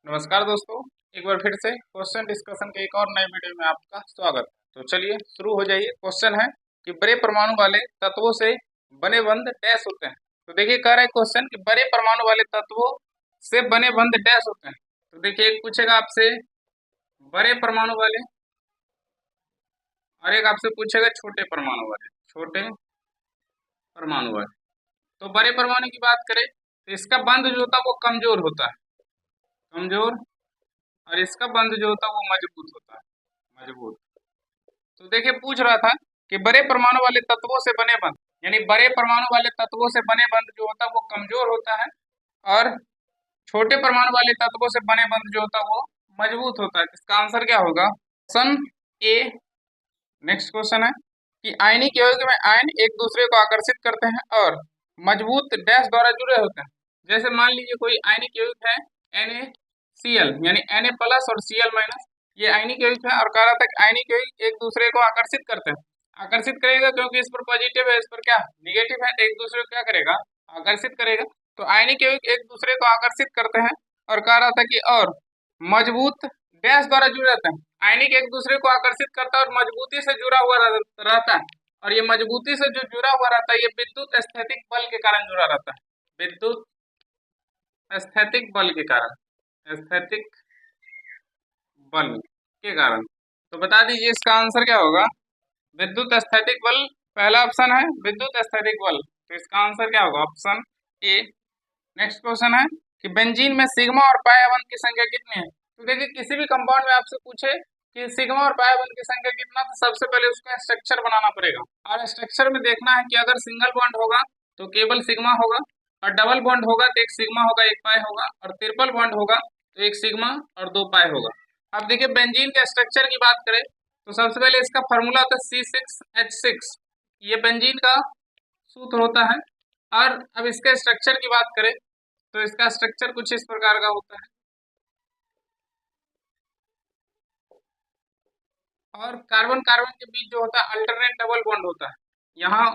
नमस्कार दोस्तों, एक बार फिर से क्वेश्चन डिस्कशन के एक और नए वीडियो में आपका स्वागत है। तो चलिए शुरू हो जाइए। क्वेश्चन है कि बड़े परमाणु वाले तत्वों से बने बंध डैश होते हैं। तो देखिए कह रहा है क्वेश्चन कि बड़े परमाणु वाले तत्वों से बने बंध डैश होते हैं। तो देखिए एक पूछेगा आपसे बड़े परमाणु वाले और एक आपसे पूछेगा छोटे परमाणु वाले। छोटे परमाणु वाले, तो बड़े परमाणु की बात करें तो इसका बंध जो होता है वो कमजोर होता है, कमजोर, और इसका बंध जो होता है वो मजबूत होता है, मजबूत। तो देखिए पूछ रहा था कि बड़े परमाणु वाले तत्वों से बने बंध, यानी बड़े परमाणु वाले तत्वों से बने बंध जो होता है वो कमजोर होता है, और छोटे परमाणु वाले तत्वों से बने बंध जो होता है वो मजबूत होता है। इसका आंसर क्या होगा? Option A. नेक्स्ट क्वेश्चन है कि आयनिक यौगिक में आयन एक दूसरे को आकर्षित करते हैं और मजबूत डैश द्वारा जुड़े होते हैं। जैसे मान लीजिए कोई आयनिक यौगिक है NaCl, यानी Na प्लस और Cl माइनस, ये आयनिक यौगिक है और कह रहा था कि आयनिक यौगिक एक दूसरे को आकर्षित करते हैं। आकर्षित करेगा क्योंकि इस पर पॉजिटिव है, इस पर क्या निगेटिव है, तो एक दूसरे को क्या करेगा? आकर्षित करेगा। तो आयनिक यौगिक एक दूसरे को आकर्षित करते हैं और कह रहा था कि और मजबूत डैश द्वारा जुड़े रहते हैं। आयनिक एक दूसरे को आकर्षित करता है और मजबूती से जुड़ा हुआ रहता है, और ये मजबूती से जो जुड़ा हुआ रहता है ये विद्युत स्थैतिक बल के कारण जुड़ा रहता है, विद्युत स्थैतिक बल के कारण, स्थैतिक बल के कारण। तो बता दीजिए इसका आंसर क्या होगा? विद्युत स्थैतिक बल पहला ऑप्शन है, विद्युत स्थैतिक बल। तो इसका आंसर क्या होगा? Option A. नेक्स्ट क्वेश्चन है कि बेंजीन में सिग्मा और पाई बंध की संख्या कितनी है? तो देखिए किसी भी कंपाउंड में आपसे पूछे कि सिग्मा और पाई बंध की संख्या कितना, तो सबसे पहले उसका स्ट्रक्चर बनाना पड़ेगा, और स्ट्रक्चर में देखना है कि अगर सिंगल बॉन्ड होगा तो केवल सिग्मा होगा, और डबल बॉन्ड होगा तो एक सिग्मा होगा एक पाई होगा, और ट्रिपल बॉन्ड होगा तो एक सिग्मा और दो पाई होगा। अब देखिए बेंजीन के स्ट्रक्चर की बात करें तो सबसे पहले इसका फॉर्मूला होता है C6H6, ये बेंजीन का सूत्र होता है। और अब इसके स्ट्रक्चर की बात करें तो इसका स्ट्रक्चर कुछ इस प्रकार का होता है, और कार्बन कार्बन के बीच जो होता है अल्टरनेट डबल बॉन्ड होता है। यहाँ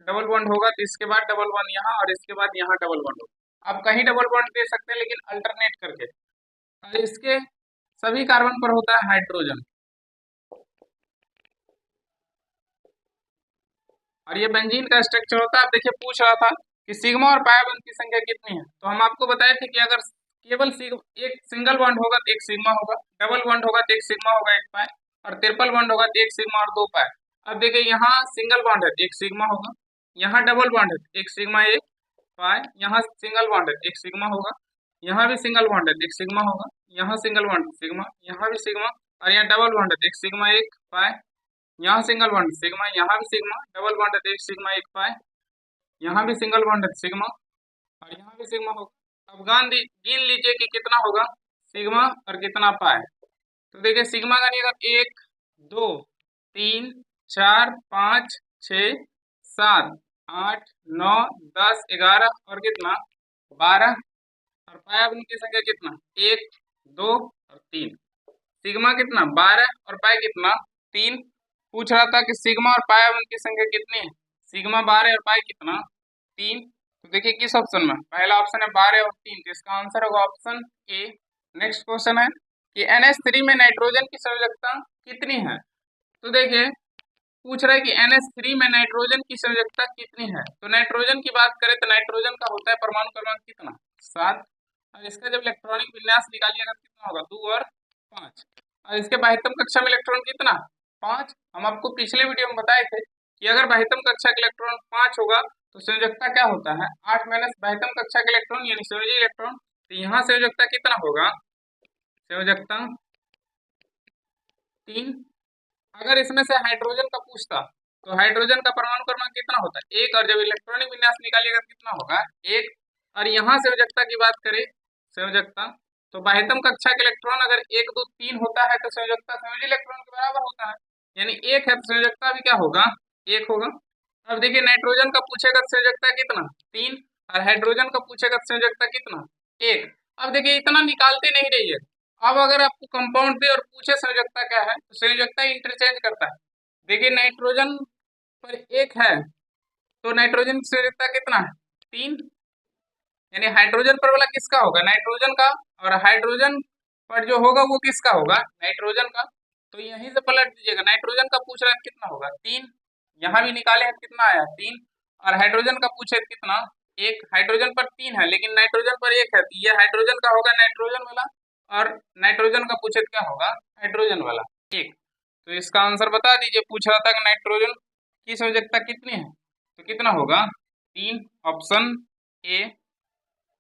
डबल बॉन्ड होगा तो इसके बाद डबल बॉन्ड यहाँ, और इसके बाद यहाँ डबल बॉन्ड होगा। आप कहीं डबल बॉन्ड दे सकते हैं लेकिन अल्टरनेट करके। और इसके सभी कार्बन पर होता है हाइड्रोजन, और ये बेंजीन का स्ट्रक्चर होता है। आप देखिए पूछ रहा था कि सिग्मा और पाई बॉन्ड की संख्या कितनी है, तो हम आपको बताए थे कि अगर केवल एक सिंगल बॉन्ड होगा तो एक सिग्मा होगा, डबल बॉन्ड होगा तो एक सिग्मा होगा एक पाई, और ट्रिपल बॉन्ड होगा तो एक सिग्मा और दो पाई। अब देखिए यहाँ सिंगल बॉन्ड है तो एक सिग्मा होगा, यहाँ डबल बॉन्ड है तो एक सिग्मा एक पाई, यहाँ सिंगल बॉन्ड है एक सिग्मा होगा, यहाँ भी सिंगल बॉन्ड है तो एक सिग्मा होगा, यहाँ सिंगल बॉन्ड सिग्मा, यहाँ भी सिग्मा, और यहाँ डबल बॉन्ड है तो एक सिग्मा एक पाई, यहाँ सिंगल बॉन्ड सिग्मा, यहाँ भी सिग्मा, डबल बॉन्ड है तो एक सिग्मा एक पाई, यहाँ भी सिंगल बॉन्ड है सिग्मा, और यहाँ भी सिग्मा होगा। अब गिन लीजिए कि कितना होगा सिग्मा और कितना पाई। तो देखिए सिग्मा का नियम 1 2 3 4 5 6 7 8 9 10 11 और कितना 12, और पाई अब उनकी संख्या कितना 1 2 और 3। सिग्मा कितना 12 और पाई कितना 3। पूछ रहा था कि सिग्मा और पाई उनकी संख्या कितनी है? सिग्मा 12 और पाई कितना 3। तो देखिए किस ऑप्शन में, पहला ऑप्शन है 12 और 3, तो इसका आंसर होगा ऑप्शन ए। नेक्स्ट क्वेश्चन है कि NH3 में नाइट्रोजन की संयोजकता कितनी है? तो देखिए पूछ रहा है कि NH3 में नाइट्रोजन की संयोजकता कितनी है। तो नाइट्रोजन की बात करें तो नाइट्रोजन का होता है परमाणु क्रमांक कितना 7, और इसका जब इलेक्ट्रॉनिक विन्यास निकालिएगा कितना होगा 2 और 5, और इसके बाह्यतम कक्षा में इलेक्ट्रॉन कितना 5। हम आपको पिछले वीडियो में बताए थे कि अगर बाह्यतम कक्षा का इलेक्ट्रॉन 5 होगा तो संयोजकता क्या होता है 8 माइनस बाह्यतम कक्षा का इलेक्ट्रॉन यानी संयोजी इलेक्ट्रॉन। तो यहाँ संयोजकता कितना होगा? संयोजकता 3। अगर इसमें से हाइड्रोजन का पूछता तो हाइड्रोजन का परमाणु क्रमांक कितना होता है 1, और जब इलेक्ट्रॉनिक विन्यास निकालिएगा कितना होगा 1। और यहाँ संयोजकता की बात करें, संयोजकता तो बाह्यतम कक्षा के इलेक्ट्रॉन अगर 1 2 3 होता है तो संयोजकता संयोजी इलेक्ट्रॉन के बराबर होता है, यानी 1 है तो संयोजकता भी क्या होगा 1 होगा। अब देखिए नाइट्रोजन का पूछेगा तो संयोजकता कितना 3, और हाइड्रोजन का पूछेगा तो संयोजकता कितना 1। अब देखिए इतना निकालते नहीं रहिए, अब अगर आपको कंपाउंड दे और पूछे संयोजकता क्या है तो संयोजकता इंटरचेंज करता है। देखिए नाइट्रोजन पर 1 है तो नाइट्रोजन की संयोजकता कितना है 3, यानी हाइड्रोजन पर वाला किसका होगा नाइट्रोजन का, और हाइड्रोजन पर जो होगा वो किसका होगा, नाइट्रोजन का। तो यहीं से पलट दीजिएगा, नाइट्रोजन का पूछ रहा है कितना होगा 3, यहाँ भी निकाले हैं कितना आया 3, और हाइड्रोजन का पूछे कितना 1, हाइड्रोजन पर 3 है लेकिन नाइट्रोजन पर 1 है, तो ये हाइड्रोजन का होगा नाइट्रोजन वाला, और नाइट्रोजन का पूछे क्या होगा हाइड्रोजन वाला 1। तो इसका आंसर बता दीजिए, पूछ रहा था कि नाइट्रोजन की संयोजकता कितनी है, तो कितना होगा 3, ऑप्शन ए।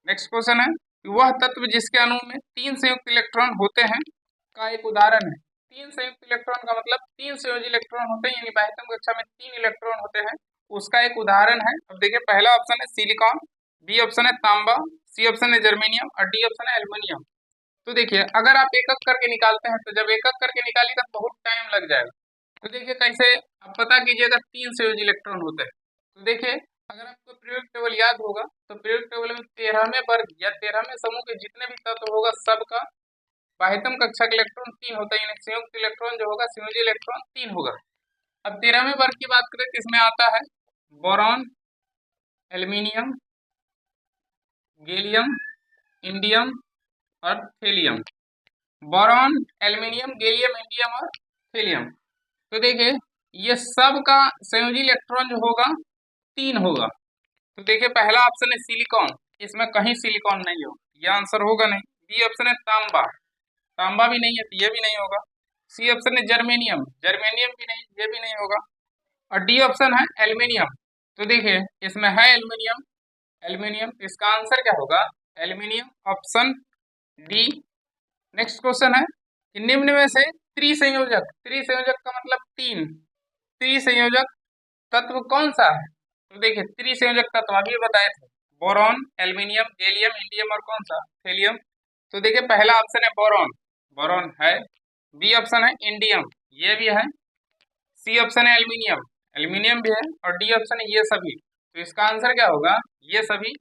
नेक्स्ट क्वेश्चन है कि वह तत्व जिसके अणु में 3 संयुक्त इलेक्ट्रॉन होते हैं का एक उदाहरण है। 3 संयुक्त इलेक्ट्रॉन का मतलब 3 संयोजी इलेक्ट्रॉन होते हैं, यानी बाह्यतम कक्षा में 3 इलेक्ट्रॉन होते हैं, उसका एक उदाहरण है। अब देखिए पहला ऑप्शन है सिलिकॉन, बी ऑप्शन है तांबा, सी ऑप्शन है जर्मेनियम और डी ऑप्शन है एल्युमिनियम। तो देखिए अगर आप एक एक करके निकालते हैं, तो जब एक एक करके निकालिएगा तो बहुत टाइम लग जाएगा। तो देखिए कैसे आप पता कीजिएगा 3 संयोजी इलेक्ट्रॉन होते हैं। तो देखिए अगर आपको पीरियोडिक टेबल याद होगा तो पीरियोडिक टेबल में 13वें वर्ग या 13वें समूह के जितने भी तत्व होगा सबका बाह्यतम कक्षा का इलेक्ट्रॉन 3 होता है, यानी संयुक्त इलेक्ट्रॉन जो होगा संयोजी इलेक्ट्रॉन 3 होगा। अब 13वें वर्ग की बात करें तो इसमें आता है बोरॉन, एल्युमिनियम, गैलियम, इंडियम और thallium. Boron, aluminium, gallium, indium और थेलियम। तो देखिए ये सब का संयोजी इलेक्ट्रॉन जो होगा 3 होगा। तो देखिए पहला ऑप्शन है सिलिकॉन, इसमें कहीं सिलिकॉन नहीं होगा, यह आंसर होगा नहीं। बी ऑप्शन है तांबा, तांबा भी नहीं है तो ये भी नहीं होगा। सी ऑप्शन है जर्मेनियम, जर्मेनियम भी नहीं, ये भी नहीं होगा। और डी ऑप्शन है एल्युमिनियम। तो देखिए इसमें है एल्युमिनियम, एल्युमिनियम, इसका आंसर क्या होगा aluminium, option D. Next question है कि निम्न में से त्रिसंयोजक, त्रिसंयोजक का मतलब 3, त्रिसंयोजक तत्व कौन सा है। तो देखिए त्रिसंयोजक तत्व अभी बताए थे, बोरॉन, एल्युमिनियम, गैलियम, इंडियम और कौन सा थेलियम। तो देखिए पहला ऑप्शन है बोरॉन, बोरॉन है। बी ऑप्शन है इंडियम, ये भी है। सी ऑप्शन है एल्युमिनियम, एल्युमिनियम भी है। और डी ऑप्शन है ये सभी। तो इसका आंसर क्या होगा ये सभी।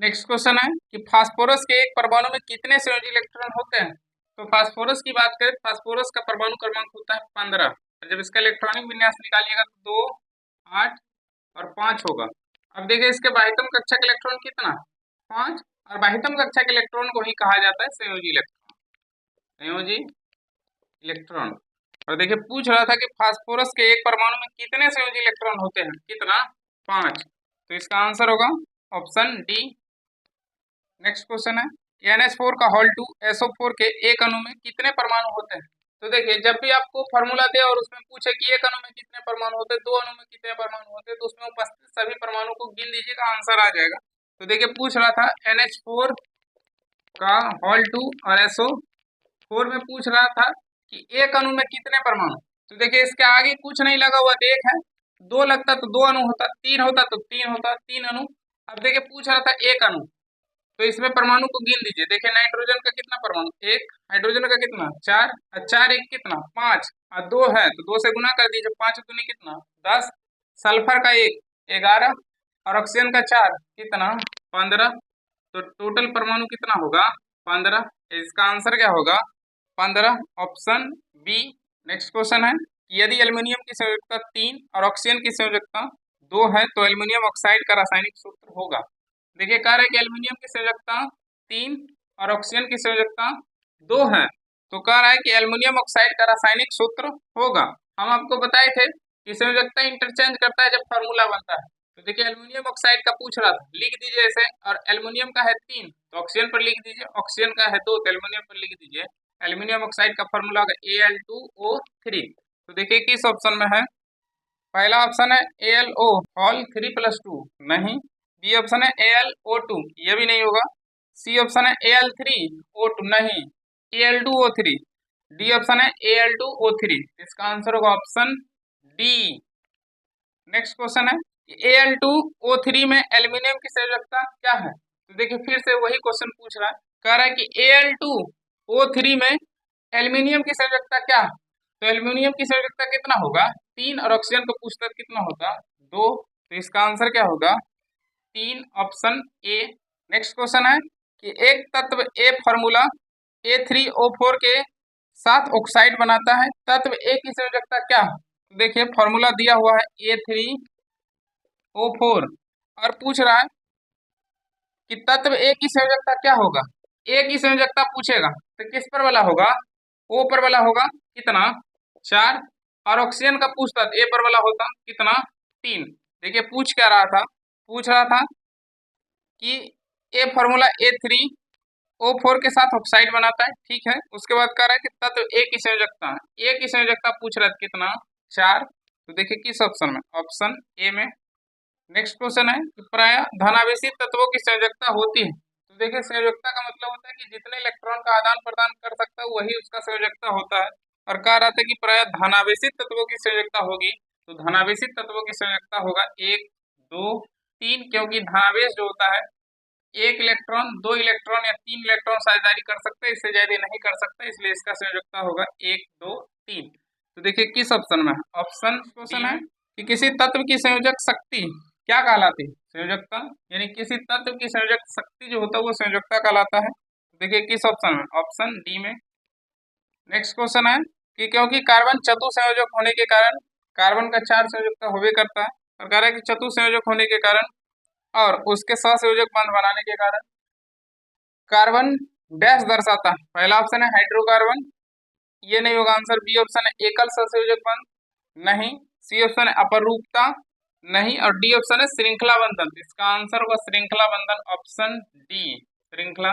नेक्स्ट क्वेश्चन है कि फास्फोरस के एक परमाणु में कितने संयोजी इलेक्ट्रॉन होते हैं। तो फास्फोरस की बात करें, फास्फोरस का परमाणु क्रमांक होता है 15, और जब इसका इलेक्ट्रॉनिक विन्यास निकालिएगा तो 2, 8 और 5 होगा। अब देखिए इसके बाह्यतम कक्षा का इलेक्ट्रॉन कितना 5, और बाह्यतम कक्षा के इलेक्ट्रॉन को ही कहा जाता है संयोजी इलेक्ट्रॉन, संयोजी इलेक्ट्रॉन। और देखिए पूछ रहा था कि फास्फोरस के एक परमाणु में कितने संयोजी इलेक्ट्रॉन होते हैं, कितना 5। तो इसका आंसर होगा ऑप्शन डी। नेक्स्ट क्वेश्चन है NH4 का होल 2 SO4 के एक अणु में कितने परमाणु होते हैं। तो देखिए जब भी आपको फॉर्मूला दे और उसमें पूछे कि एक अणु में कितने परमाणु होते हैं, 2 अणु में कितने परमाणु होते हैं, तो उसमें उपस्थित सभी परमाणु को गिन दीजिएगा, आंसर आ जाएगा। तो देखिए पूछ रहा था NH4 का होल 2 और SO4 में पूछ रहा था कि एक अणु में कितने परमाणु। तो देखिए इसके आगे कुछ नहीं लगा हुआ, एक है, 2 लगता तो 2 अणु होता, 3 होता तो 3 होता, 3 अणु। अब देखिए पूछ रहा था एक अणु, तो इसमें परमाणु को गिन दीजिए। देखिए नाइट्रोजन का कितना परमाणु 1, हाइड्रोजन का कितना 4, और 4 1 कितना 5, और 2 है तो 2 से गुना कर दीजिए, 5 दूनी कितना 10, सल्फर का 1 11, और ऑक्सीजन का 4 कितना 15। तो टोटल परमाणु कितना होगा 15। इसका आंसर क्या होगा 15, ऑप्शन बी। नेक्स्ट क्वेश्चन है कि यदि एल्युमिनियम की संयोजकता 3 और ऑक्सीजन की संयोजकता 2 है तो एल्युमिनियम ऑक्साइड का रासायनिक सूत्र होगा। देखिए कह रहे हैं कि एल्युमिनियम की संयोजकता 3 और ऑक्सीजन की संयोजकता 2 है, तो कह रहा है कि एल्युमिनियम ऑक्साइड का रासायनिक सूत्र होगा। हम आपको बताए थे कि संयोजकता इंटरचेंज करता है जब फार्मूला बनता है। तो देखिए एल्युमिनियम ऑक्साइड का पूछ रहा था, लिख दीजिए ऐसे, और एल्युमिनियम का है 3 तो ऑक्सीजन पर लिख दीजिए, ऑक्सीजन का है 2 तो एल्युमिनियम पर लिख दीजिए। एल्युमिनियम ऑक्साइड का फार्मूला होगा Al2O3। तो देखिए किस ऑप्शन में है, पहला ऑप्शन है AlO होल 3+2 नहीं, बी ऑप्शन है AlO2 ये भी नहीं होगा, सी ऑप्शन है Al3O2 नहीं, Al2O3, डी ऑप्शन है Al2O3। इसका आंसर होगा ऑप्शन डी। नेक्स्ट क्वेश्चन है Al2O3 में एल्युमिनियम की संयोजकता क्या है। तो देखिए फिर से वही क्वेश्चन पूछ रहा है, कह रहा है कि Al2O3 में एल्युमिनियम की संयोजकता क्या है। तो एल्युमिनियम की संयोजकता कितना होगा 3, और ऑक्सीजन को पूछता है कितना होगा 2। तो इसका आंसर क्या होगा 3, ऑप्शन ए। नेक्स्ट क्वेश्चन है कि एक तत्व ए फार्मूला A3O4 के साथ ऑक्साइड बनाता है, तत्व ए की संयोजकता क्या है। तो देखिए फार्मूला दिया हुआ है A3O4 और पूछ रहा है कि तत्व ए की संयोजकता क्या होगा एक ही संयोजकता पूछेगा तो किस पर वाला होगा, ओ पर वाला होगा कितना 4, और ऑक्सीजन का पूछता तो ए पर वाला होता कितना 3। देखिए पूछ क्या रहा था, पूछ रहा था कि ए फॉर्मूला A3O4 के साथ ऑक्साइड बनाता है, ठीक है। उसके बाद कह रहा है कि तत्व ए की संयोजकता, ए की संयोजकता पूछ रहा है कितना 4। तो देखिए किस ऑप्शन में, ऑप्शन ए में। नेक्स्ट क्वेश्चन है कि प्राय धनावेशी तत्वों की संयोजकता होती है। तो देखिए संयोजकता का मतलब होता है कि जितने इलेक्ट्रॉन का आदान प्रदान कर सकता है वही उसका संयोजकता होता है। और कह रहा था कि प्राय धनावेशी तत्वों की संयोजकता होगी, तो धनावेशी तत्वों की संयोजकता होगा 1 2 3, क्योंकि धनावेश जो होता है 1 इलेक्ट्रॉन 2 इलेक्ट्रॉन या 3 इलेक्ट्रॉन साझेदारी कर सकते हैं, इससे ज्यादा नहीं कर सकते, इसलिए इसका संयोजकता होगा 1 2 3। तो देखिए किस ऑप्शन में, ऑप्शन क्वेश्चन है कि किसी तत्व की संयोजक शक्ति क्या कहलाती है, संयोजकता, यानी किसी तत्व की संयोजक शक्ति जो होता है वो संयोजकता कहलाता है। देखिए किस ऑप्शन में, ऑप्शन डी में। नेक्स्ट क्वेश्चन है कि क्योंकि कार्बन चतुः संयोजक होने के कारण कार्बन का 4 संयोजकता होवे करता है, और कह रहा है कि चतुः संयोजक होने के कारण और उसके सहसंयोजक बंध बनाने के कारण कार्बन डैश दर्शाता है। पहला ऑप्शन है हाइड्रोकार्बन, ये नहीं होगा आंसर। बी ऑप्शन है एकल सहसंयोजक बंध, नहीं। सी ऑप्शन है अपरूपता, नहीं। और डी ऑप्शन है श्रृंखला बंधन, इसका आंसर होगा श्रृंखला बंधन, ऑप्शन डी श्रृंखला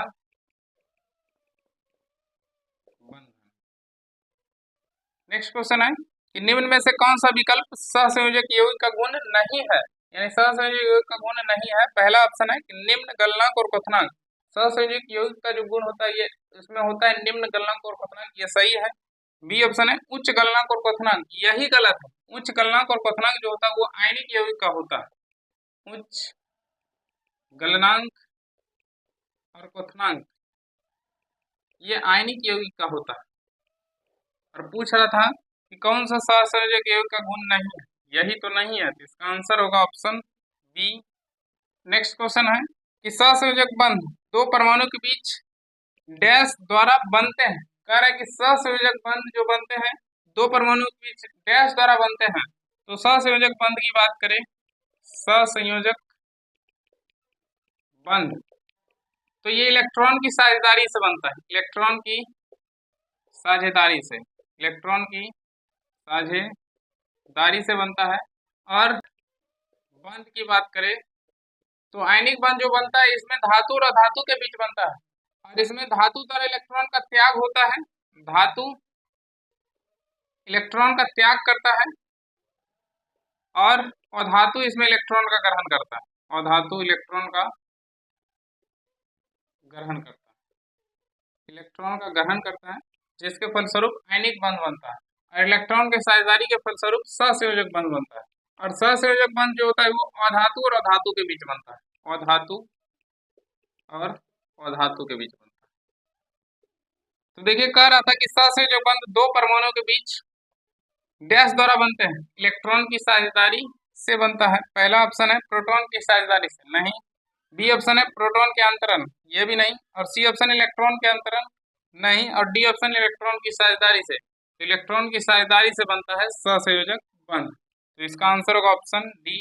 बंधन। नेक्स्ट क्वेश्चन है कि निम्न में से कौन सा विकल्प सहसंयोजक यौगिक का गुण नहीं है, यानी सहसंयोजक यौगिक का गुण नहीं है। पहला ऑप्शन है कि निम्न गलनांक और क्वथनांक, सहसंयोजक यौगिक का जो गुण होता है ये इसमें होता है निम्न गलनांक और क्वथनांक, ये सही है। बी ऑप्शन है उच्च गलनांक और क्वथनांक, यही गलत है। उच्च गलनांक और क्वथनांक जो होता है वो आयनिक यौगिक का होता है। उच्च गलनांक और क्वथनांक ये आयनिक यौगिक का होता है। और पूछ रहा था कि कौन सा सहसंयोजक यौगिक का गुण नहीं है, यही तो नहीं है, तो इसका आंसर होगा ऑप्शन बी। नेक्स्ट क्वेश्चन है कि सहसंयोजक बंध दो परमाणु के बीच डैश द्वारा बनते हैं। कह रहा है कि सहसंयोजक बंध जो बनते हैं दो परमाणु के बीच डैश द्वारा बनते हैं। तो सहसंयोजक बंध की बात करें, सहसंयोजक बंध तो ये इलेक्ट्रॉन की साझेदारी से बनता है, इलेक्ट्रॉन की साझेदारी से, इलेक्ट्रॉन की साझेदारी से बनता है। और बंध की बात करें तो आयनिक बंध जो बनता है इसमें धातु और अधातु के बीच बनता है, और इसमें धातु द्वारा इलेक्ट्रॉन का त्याग होता है, धातु इलेक्ट्रॉन का त्याग करता है, और अधातु इसमें इलेक्ट्रॉन का ग्रहण करता है, अधातु इलेक्ट्रॉन का ग्रहण करता है, इलेक्ट्रॉन का ग्रहण करता है, जिसके फलस्वरूप आयनिक बंध बनता है। और इलेक्ट्रॉन के साझेदारी के फलस्वरूप सहसंयोजक बंध बनता है। और सहसंयोजक बंध जो होता है वो अधातु और अधातु के बीच बनता है, अधातु और अधातु के बीच बनता है। तो देखिए कह रहा था कि सहसंयोजक बंध दो परमाणुओं के बीच डैश द्वारा बनते हैं, इलेक्ट्रॉन की साझेदारी से बनता है। पहला ऑप्शन है प्रोटॉन की साझेदारी से, नहीं। बी ऑप्शन है प्रोटॉन के अंतरण, ये भी नहीं। और सी ऑप्शन इलेक्ट्रॉन के अंतरण, नहीं। और डी ऑप्शन इलेक्ट्रॉन की साझेदारी से, तो इलेक्ट्रॉन की साझेदारी से बनता है सहसंयोजक बंध, तो इसका आंसर होगा ऑप्शन डी